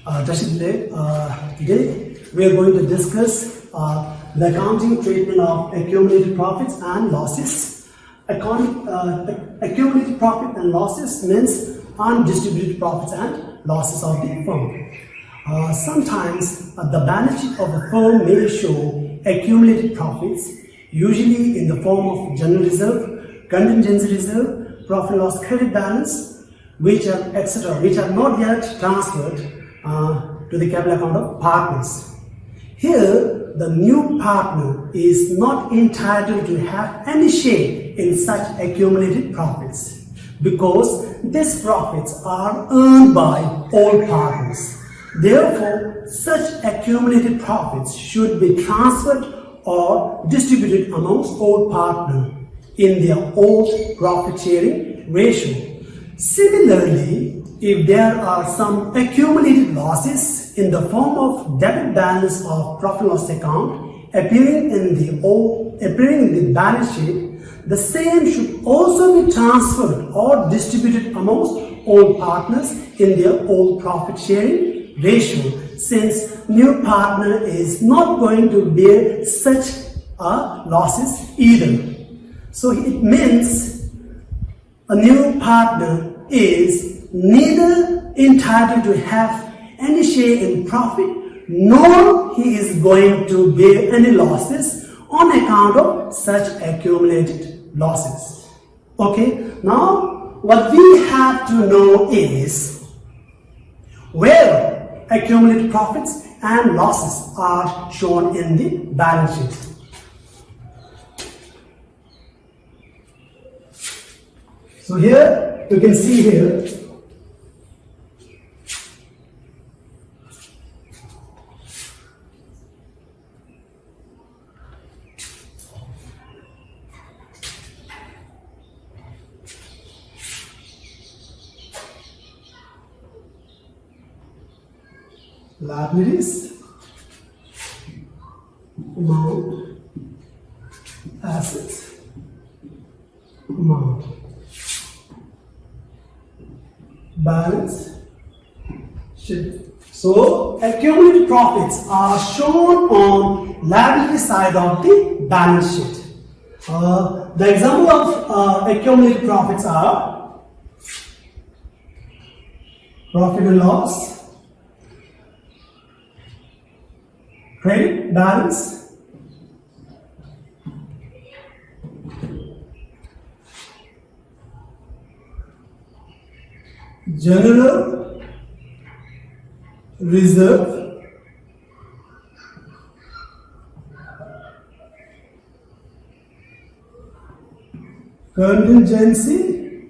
Today we are going to discuss the accounting treatment of accumulated profits and losses. Accumulated profit and losses means undistributed profits and losses of the firm. Sometimes the balance sheet of a firm may show accumulated profits, usually in the form of general reserve, contingency reserve, profit and loss credit balance, which are etc., which are not yet transferred to the capital account of partners. Here, the new partner is not entitled to have any share in such accumulated profits because these profits are earned by all partners. Therefore, such accumulated profits should be transferred or distributed amongst all partners in their own profit sharing ratio. Similarly, if there are some accumulated losses in the form of debit balance of profit and loss account appearing in the balance sheet, the same should also be transferred or distributed amongst all partners in their own profit sharing ratio, since new partner is not going to bear such losses either. So it means a new partner is neither entitled to have any share in profit, nor he is going to bear any losses on account of such accumulated losses. Okay, now what we have to know is where accumulated profits and losses are shown in the balance sheet. So here you can see here liabilities, amount, assets, amount, balance sheet. So accumulated profits are shown on liability side of the balance sheet. The example of accumulated profits are profit and loss, credit balance, general reserve, contingency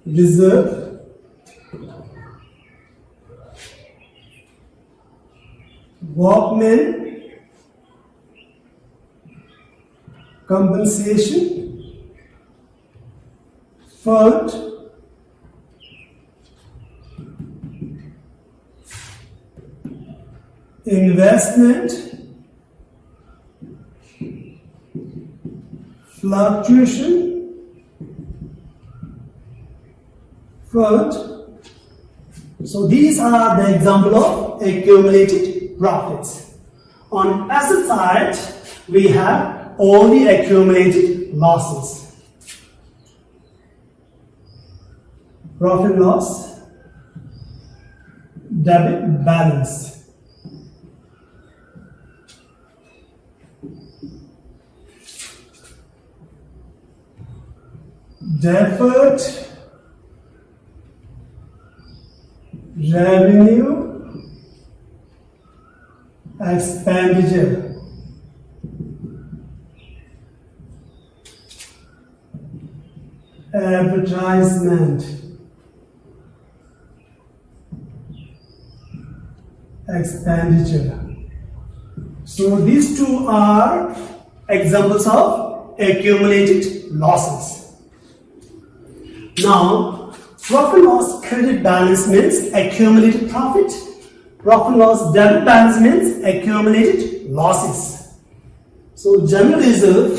reserve, workmen compensation fund, investment fluctuation fund. So these are the example of accumulated profits. On asset side, we have all the accumulated losses. Profit and loss, debit balance, deferred revenue, expenditure, advertisement, expenditure. So these two are examples of accumulated losses. Now, profit and loss credit balance means accumulated profit. Profit and loss debit balance means accumulated losses. So general reserve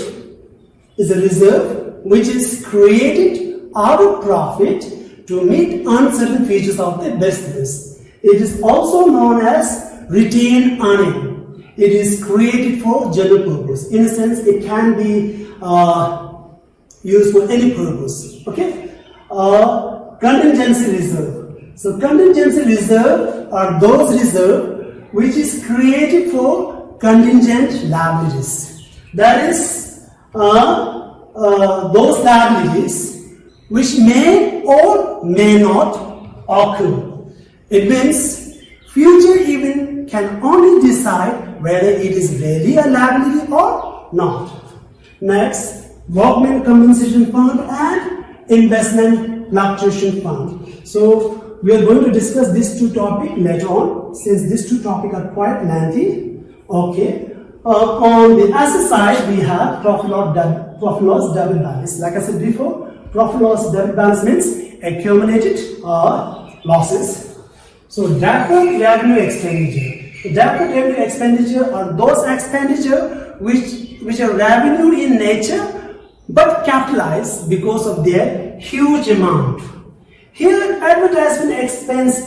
is a reserve which is created out of profit to meet uncertain features of the business. It is also known as retained earning. It is created for general purpose. In a sense, it can be used for any purpose. Okay. Contingency reserve. So contingency reserve are those reserve which is created for contingent liabilities. That is those liabilities which may or may not occur. It means future event can only decide whether it is really a liability or not. Next, workman compensation fund and investment fluctuation fund. So we are going to discuss these two topics later on, since these two topics are quite lengthy. Okay. On the asset side, we have profit loss debit balance. Like I said before, profit loss debit balance means accumulated losses. So deferred revenue expenditure. Deferred revenue expenditure are those expenditure which are revenue in nature but capitalized because of their huge amount. Here, advertisement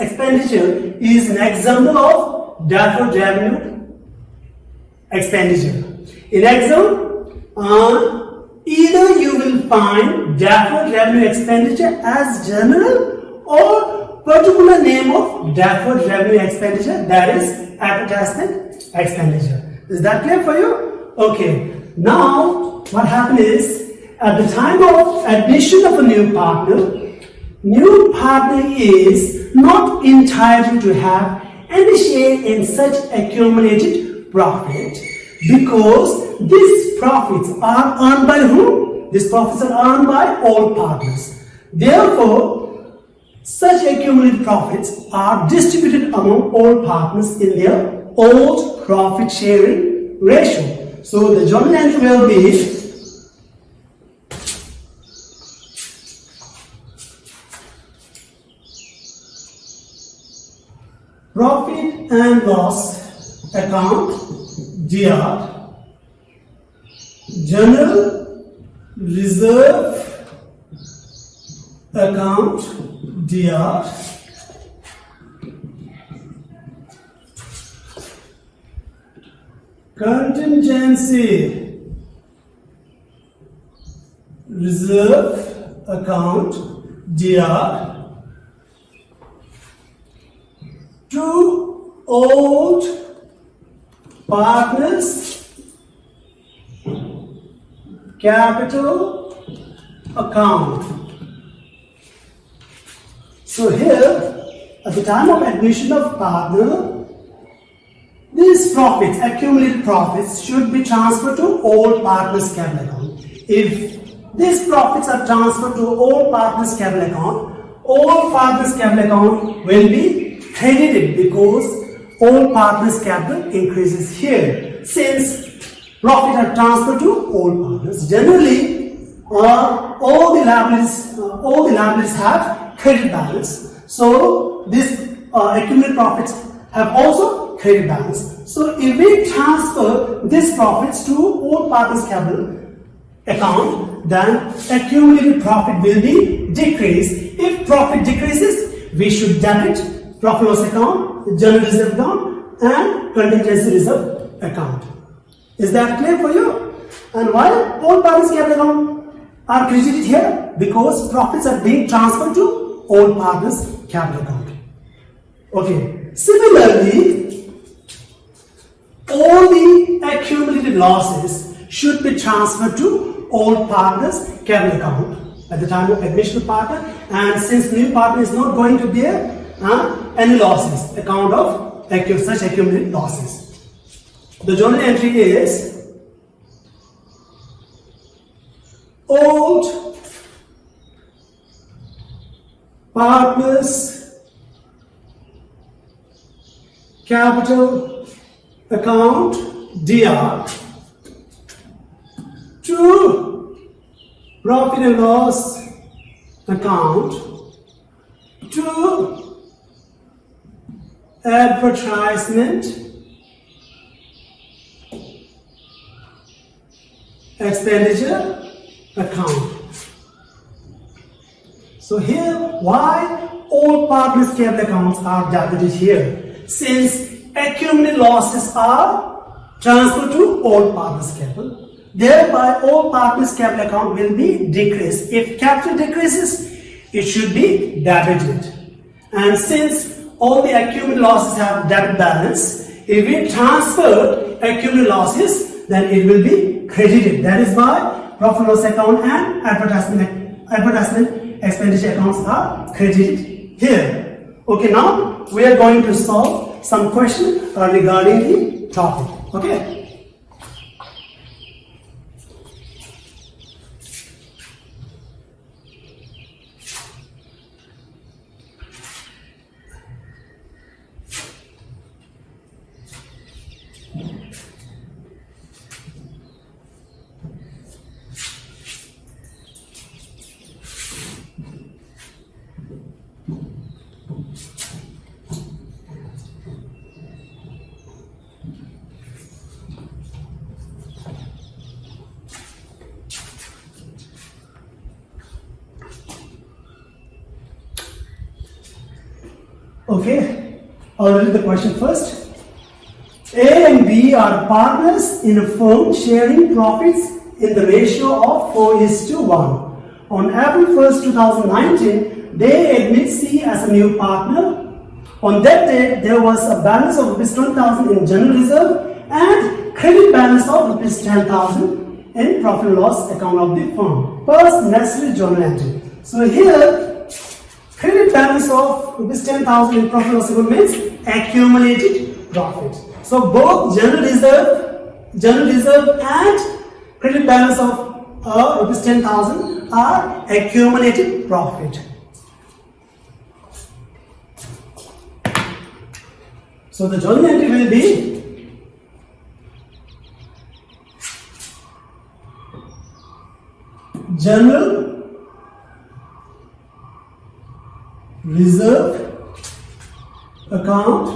expenditure is an example of deferred revenue expenditure. In example, either you will find deferred revenue expenditure as general or particular name of deferred revenue expenditure, that is advertisement expenditure. Is that clear for you? Okay. Now, what happened is, at the time of admission of a new partner is not entitled to have any share in such accumulated profit, because these profits are earned by whom? These profits are earned by all partners. Therefore, such accumulated profits are distributed among all partners in their old profit sharing ratio. So the journal entry will be profit and loss account DR, general reserve account DR, contingency reserve account DR, to old partners capital account. So here, at the time of admission of partner, these profits, accumulated profits, should be transferred to all partners capital account. If these profits are transferred to all partners capital account, all partners capital account will be credited because all partners capital increases here. Since profits are transferred to all partners, generally all the liabilities have credit balance. So this accumulated profits have also credit balance. So if we transfer these profits to all partners capital account, then accumulated profit will be decreased. If profit decreases, we should debit profit loss account, general reserve account, and contingency reserve account. Is that clear for you? And why all partners capital account are credited here? Because profits are being transferred to all partners capital account. Okay. Similarly, all the accumulated losses should be transferred to all partners capital account at the time of admission of partner, and since new partner is not going to bear any losses, account of such accumulated losses. The journal entry is old partners capital account DR to profit and loss account to advertisement expenditure account. So here, why all partners' capital accounts are debited here? Since accumulated losses are transferred to all partners' capital, thereby all partners' capital account will be decreased. If capital decreases, it should be debited. And since all the accumulated losses have debit balance, if we transfer accumulated losses, then it will be credited. That is why profit and loss account and advertisement expenditure accounts are credited here. Okay, now we are going to solve some questions regarding the topic. Okay. Okay, I'll read the question first. A and B are partners in a firm sharing profits in the ratio of 4:1. On April 1st, 2019, they admit C as a new partner. On that date, there was a balance of ₹20,000 in general reserve and credit balance of ₹10,000 in profit and loss account of the firm. First, necessary journal entry. So here, credit balance of ₹10,000 in profit and loss account means accumulated profit. So both general reserve and credit balance of ₹10,000 are accumulated profit. So the journal entry will be general reserve account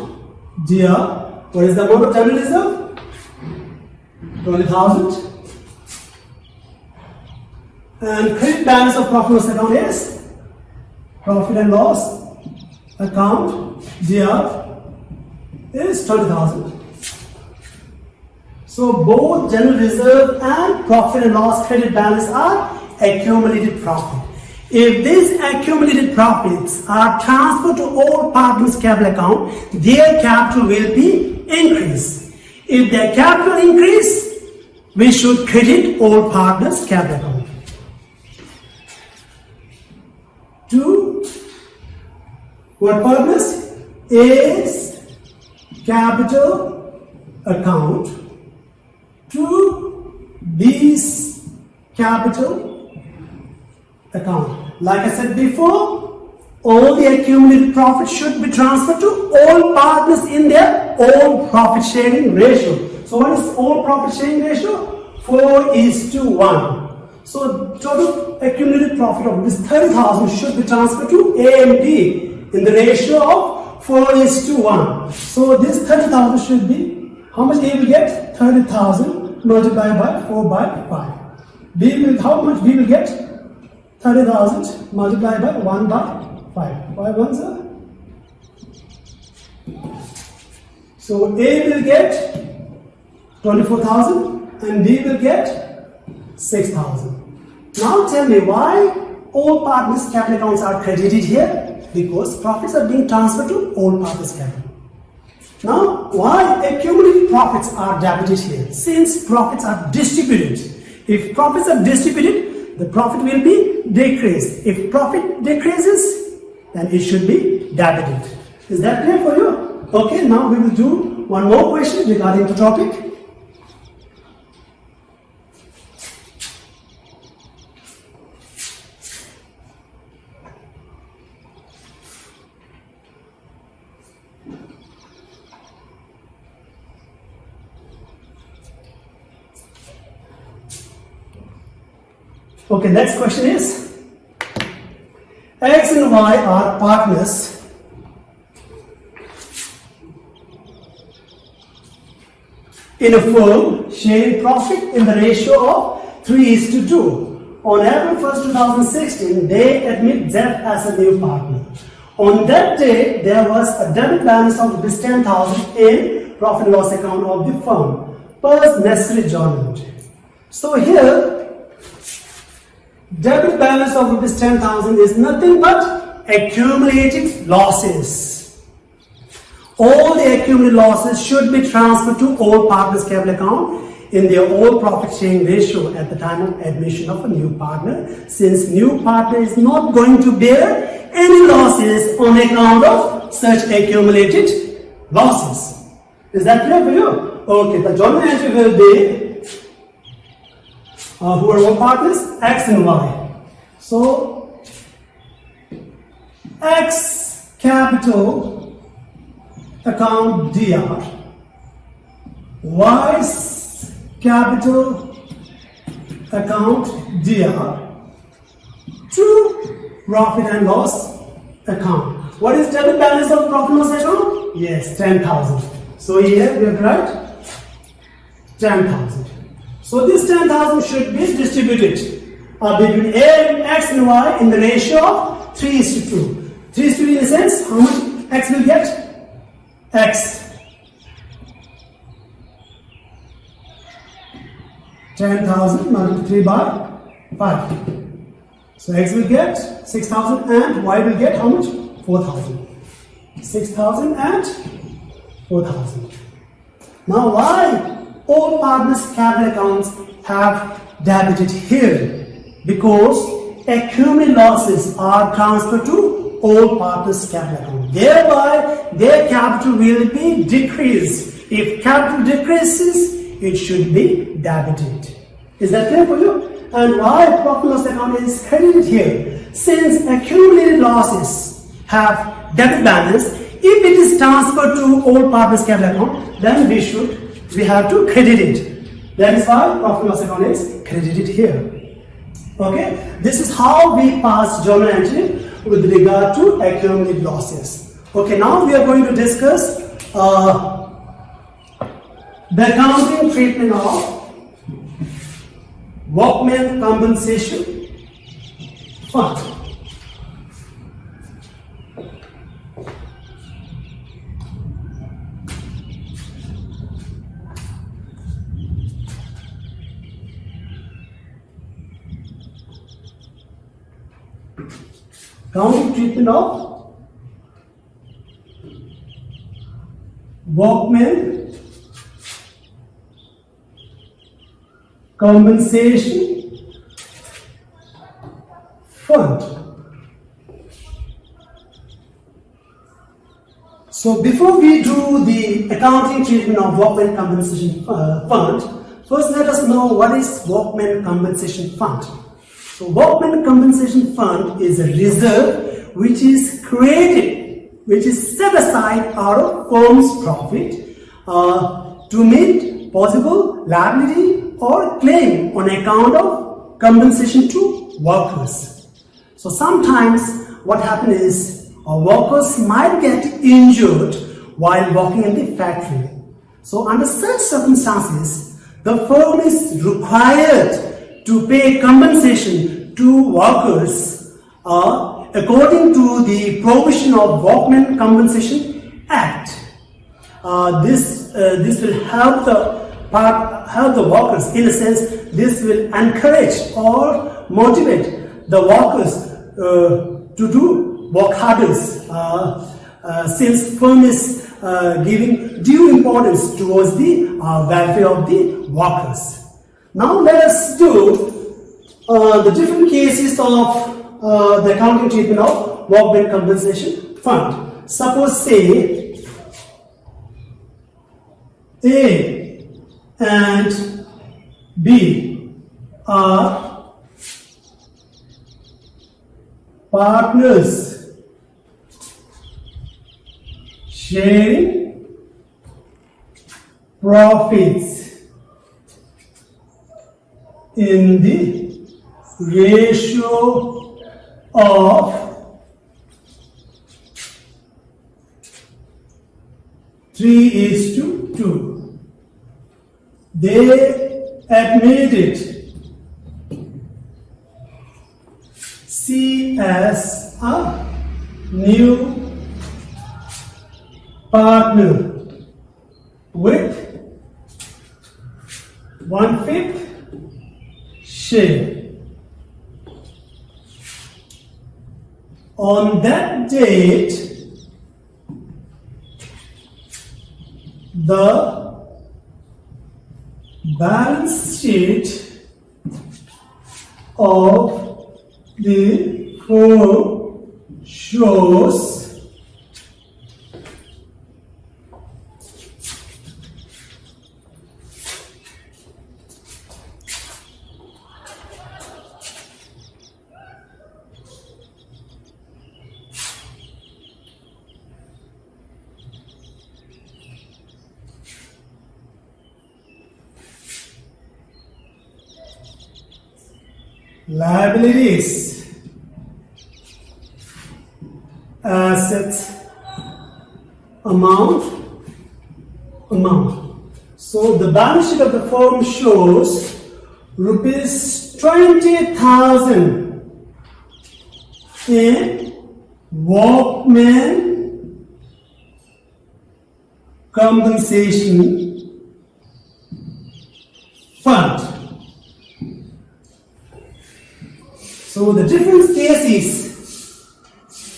DR. What is the amount of general reserve? 20,000. And credit balance of profit and loss account is profit and loss account DR is 20,000. So both general reserve and profit and loss credit balance are accumulated profit. If these accumulated profits are transferred to all partners' capital account, their capital will be increased. If their capital increase, we should credit all partners' capital account. To what purpose? A's capital account to B's capital account. Like I said before, all the accumulated profit should be transferred to all partners in their own profit sharing ratio. So what is all profit sharing ratio? 4:1. So total accumulated profit of this 30,000 should be transferred to A and B in the ratio of 4:1. So this 30,000 should be, how much A will get? 30,000 multiplied by 4/5. B will, how much B will get? 30,000 multiplied by 1/5. Why 1, sir? So A will get 24,000 and B will get 6,000. Now tell me why all partners' capital accounts are credited here? Because profits are being transferred to all partners' capital. Now, why accumulated profits are debited here? Since profits are distributed. If profits are distributed, the profit will be decreased. If profit decreases, then it should be debited. Is that clear for you? Okay, now we will do one more question regarding the topic. Okay, next question is, X and Y are partners in a firm sharing profit in the ratio of 3:2. on April 1st, 2016, they admit Jeff as a new partner. On that day, there was a debit balance of rupees 10,000 in profit and loss account of the firm, per necessary journal. So here, debit balance of rupees 10,000 is nothing but accumulated losses. All the accumulated losses should be transferred to all partners' capital account in their all profit sharing ratio at the time of admission of a new partner, since new partner is not going to bear any losses on account of such accumulated losses. Is that clear for you? Okay, the journal entry will be who are all partners? X and Y. So X capital account DR, Y's capital account DR, to profit and loss account. What is debit balance of profit and loss account? Yes, 10,000. So here we have write 10,000. So this 10,000 should be distributed between X and Y in the ratio of 3:2. 3:2 in a sense, how much X will get? X. 10,000 multiplied 3 by 5. So X will get 6,000 and Y will get how much? 4,000. 6,000 and 4,000. Now why all partners' capital accounts have debited here? Because accumulated losses are transferred to all partners' capital account. Thereby, their capital will be decreased. If capital decreases, it should be debited. Is that clear for you? And why profit and loss account is credited here? Since accumulated losses have debit balance, if it is transferred to all partners' capital account, then we have to credit it. That is why profit and loss account is credited here. Okay, this is how we pass journal entry with regard to accumulated losses. Okay, now we are going to discuss the accounting treatment of workmen compensation fund. Accounting treatment of workmen compensation fund. So before we do the accounting treatment of workmen compensation fund, first let us know what is workmen compensation fund. So workmen compensation fund is a reserve which is created, which is set aside out of firm's profit to meet possible liability or claim on account of compensation to workers. So sometimes what happens is workers might get injured while working in the factory. So under such circumstances, the firm is required to pay compensation to workers according to the provision of Workmen Compensation Act. This will help the workers. In a sense, this will encourage or motivate the workers to do work harder, since firm is giving due importance towards the welfare of the workers. Now let us do the different cases of the accounting treatment of workmen compensation fund. Suppose say A and B are partners sharing profits in the ratio of 3:2. They admitted C as a new partner with 1/5 share. On that date, the balance sheet of the firm shows liabilities, assets, amount. So the balance sheet of the firm shows rupees 20,000 in workman compensation fund. So the different cases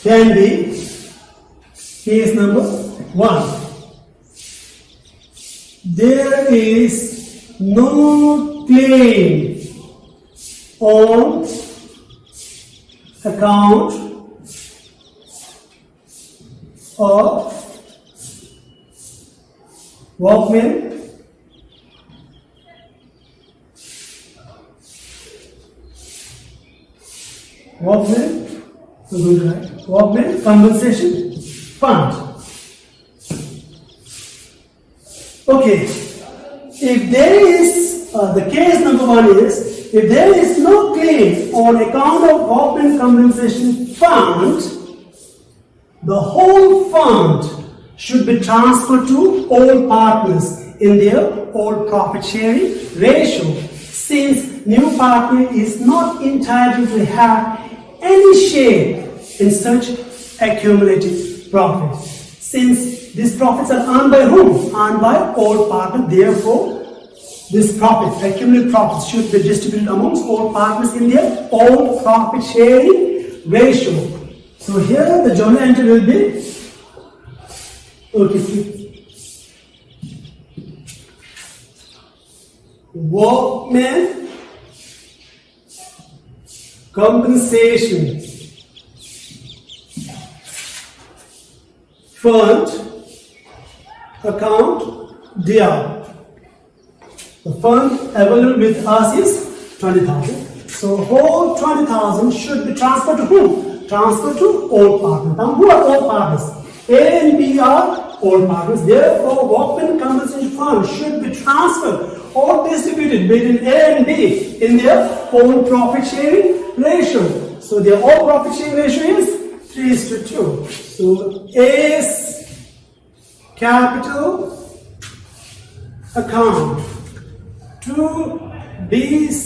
can be case number 1. There is no claim on account of workman compensation fund. Okay, if there is, the case number 1 is, if there is no claim on account of workman compensation fund, the whole fund should be transferred to all partners in their all profit sharing ratio, since new partner is not entitled to have any share in such accumulated profit. Since these profits are earned by whom? Earned by all partners. Therefore, this profit, accumulated profits, should be distributed amongst all partners in their all profit sharing ratio. So here the journal entry will be, workman compensation fund account DR. The fund available with us is 20,000. So whole 20,000 should be transferred to whom? Transferred to all partners. Now who are all partners? A and B are all partners. Therefore, workman compensation fund should be transferred or distributed between A and B in their own profit sharing ratio. So their all profit sharing ratio is 3:2. So A's capital account to B's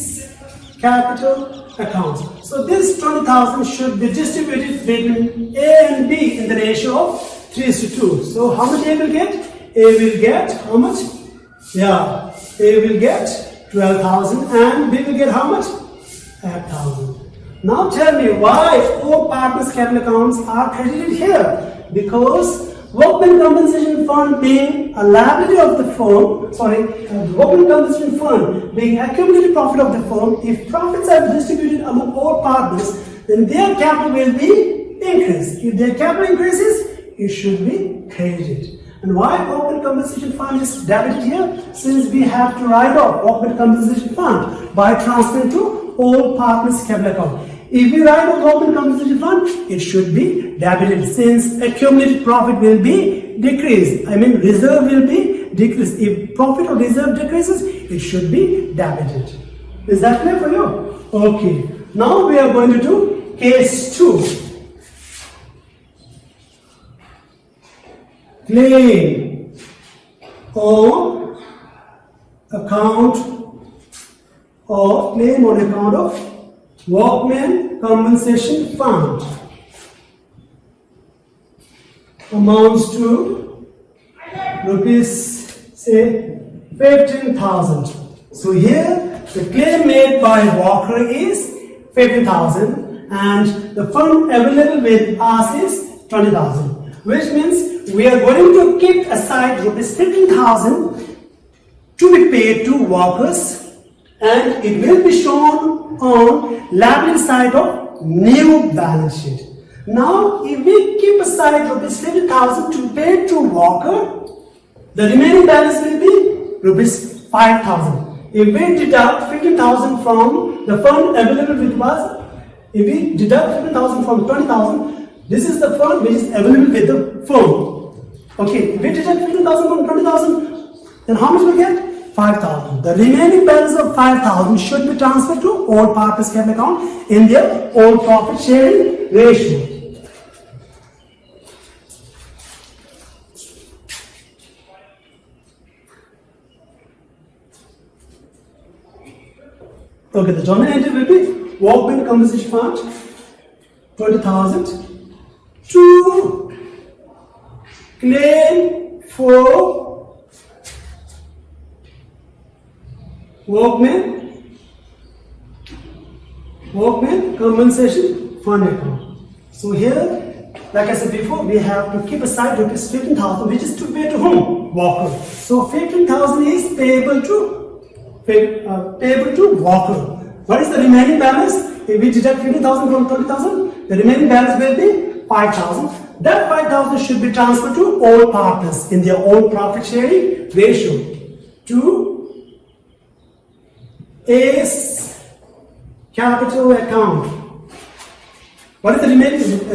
capital account. So this 20,000 should be distributed between A and B in the ratio of 3:2. So how much A will get? A will get how much? Yeah, A will get 12,000 and B will get how much? 8,000. Now tell me why all partners' capital accounts are credited here? Because workman compensation fund being a liability of the firm, workman compensation fund being accumulated profit of the firm, if profits are distributed among all partners, then their capital will be increased. If their capital increases, it should be credited. And why workman compensation fund is debited here? Since we have to write off workman compensation fund by transferring to all partners' capital account. If we write off workman compensation fund, it should be debited, since accumulated profit will be decreased. Reserve will be decreased. If profit or reserve decreases, it should be debited. Is that clear for you? Okay. Now we are going to do case 2. Claim on account of Workmen Compensation Fund amounts to rupees, say, 15,000. So here the claim made by Walker is 15,000 and the fund available with us is 20,000, which means we are going to keep aside rupees 15,000 to be paid to workers, and it will be shown on liability side of new balance sheet. Now, if we keep aside rupees 15,000 to pay to worker, the remaining balance will be rupees 5,000. If we deduct 15,000 from the fund available with us, if we deduct 15,000 from 20,000, this is the fund which is available with the firm. Okay, if we deduct 15,000 from 20,000, then how much we get? 5,000. The remaining balance of 5,000 should be transferred to all partners capital account in their own profit sharing ratio. Okay, the journal entry will be Workmen Compensation Fund 20,000 to claim for Workmen Compensation Fund account. So here, like I said before, we have to keep aside rupees 15,000, which is to pay to whom? Worker. So 15,000 is payable to worker. What is the remaining balance? If we deduct 15,000 from 20,000, the remaining balance will be 5,000. That 5,000 should be transferred to all partners in their own profit sharing ratio to A's capital account. What is the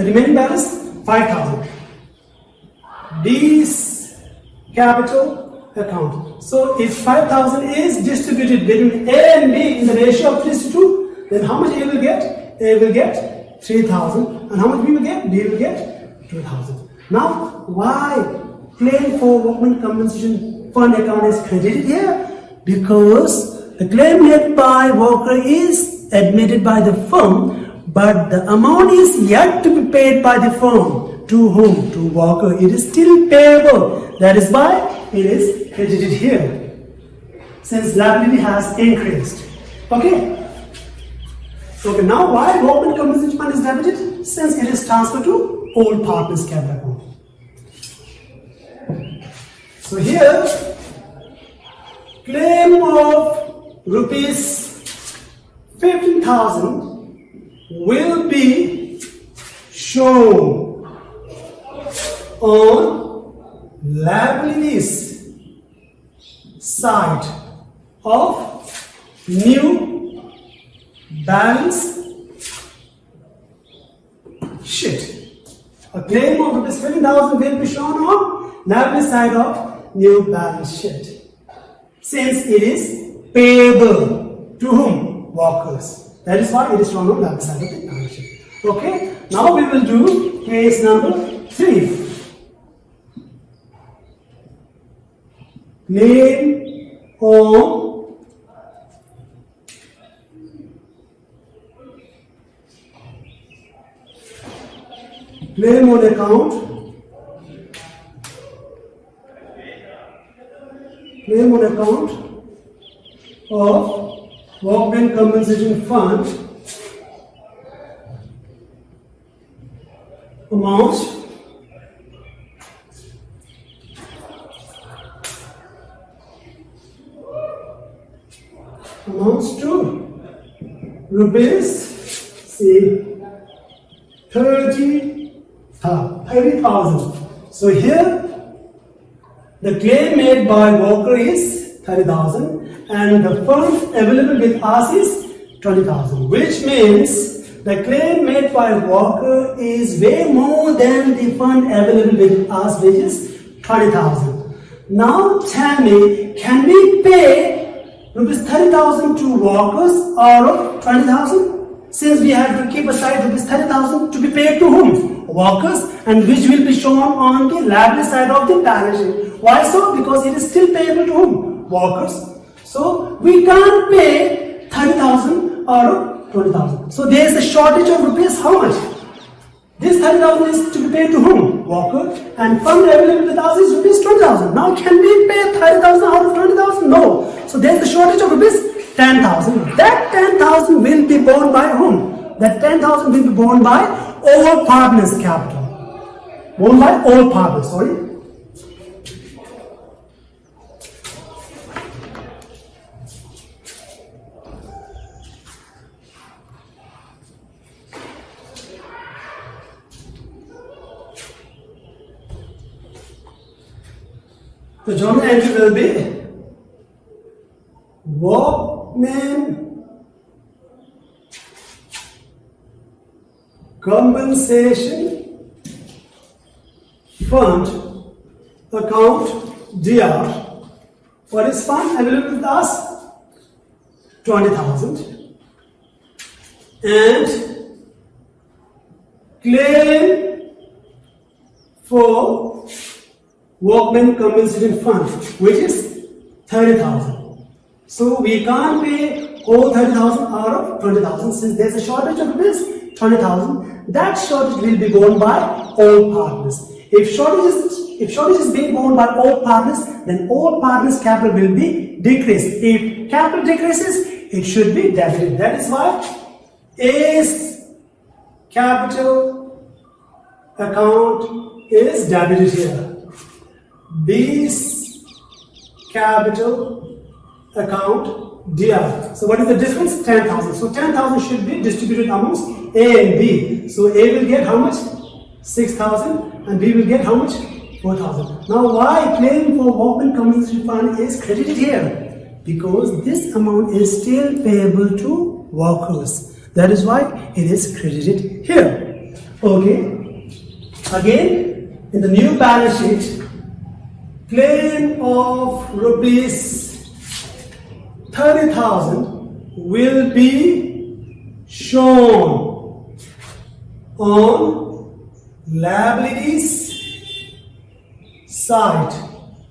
remaining balance? 5,000. B's capital account. So if 5,000 is distributed between A and B in the ratio of 3:2, then how much A will get? A will get 3,000. And how much B will get? B will get 2,000. Now, why claim for Workmen Compensation Fund account is credited here? Because the claim made by worker is admitted by the firm, but the amount is yet to be paid by the firm. To whom? To worker. It is still payable. That is why it is credited here, since liability has increased. Okay. Okay. Now, why Workmen Compensation Fund is debited? Since it is transferred to all partners capital account. So here, claim of rupees 15,000 will be shown on liabilities side of new balance sheet. A claim of rupees 15,000 will be shown on liability side of new balance sheet, since it is payable to whom? Workers. That is why it is shown on the side of the balance sheet. Okay. Now we will do case number 3. Claim on account of Workmen Compensation Fund amounts to rupees, say, 30,000. So here the claim made by worker is 30,000 and the funds available with us is 20,000, which means the claim made by worker is way more than the fund available with us, which is 20,000. Now tell me, can we pay rupees 30,000 to workers out of 20,000? Since we have to keep aside rupees 30,000 to be paid to whom? Workers, and which will be shown on the liability side of the balance sheet. Why so? Because it is still payable to whom? Workers. So we can't pay 30,000 out of 20,000. So there is a shortage of rupees. How much? This 30,000 is to be paid to whom? Worker. And fund available with us is rupees 20,000. Now can we pay 30,000 out of 20,000? No. So there is a shortage of rupees 10,000. That 10,000 will be borne by whom? That 10,000 will be borne by all partners' capital. Borne by all partners, sorry. The journal entry will be workmen compensation fund account DR. What is fund available with us? 20,000. And claim for workmen compensation fund, which is 30,000. So we can't pay all 30,000 out of 20,000 since there's a shortage of rupees 20,000. That shortage will be borne by all partners. If shortage is being borne by all partners, then all partners' capital will be decreased. If capital decreases, it should be debited. That is why A's capital account is debited here. B's capital account DR. So what is the difference? 10,000. So 10,000 should be distributed amongst A and B. So A will get how much? 6,000 and B will get how much? 4,000. Now why claim for workmen compensation fund is credited here? Because this amount is still payable to workers. That is why it is credited here. Okay. Again, in the new balance sheet, claim of rupees 30,000 will be shown on liabilities side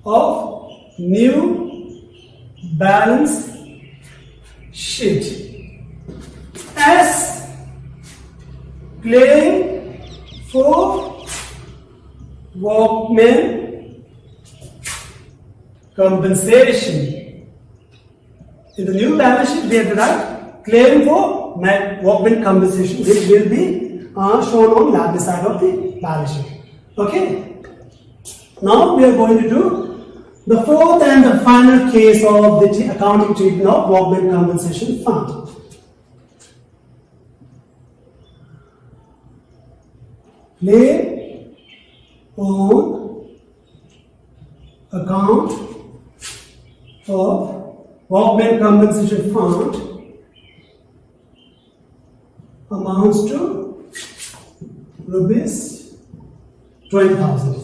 of new balance sheet as claim for workmen compensation. In the new balance sheet, we have to write claim for workmen compensation, which will be shown on liability side of the balance sheet. Okay. Now we are going to do the fourth and the final case of the accounting treatment of workmen compensation fund. Claim on account of workmen compensation fund amounts to rupees 20,000.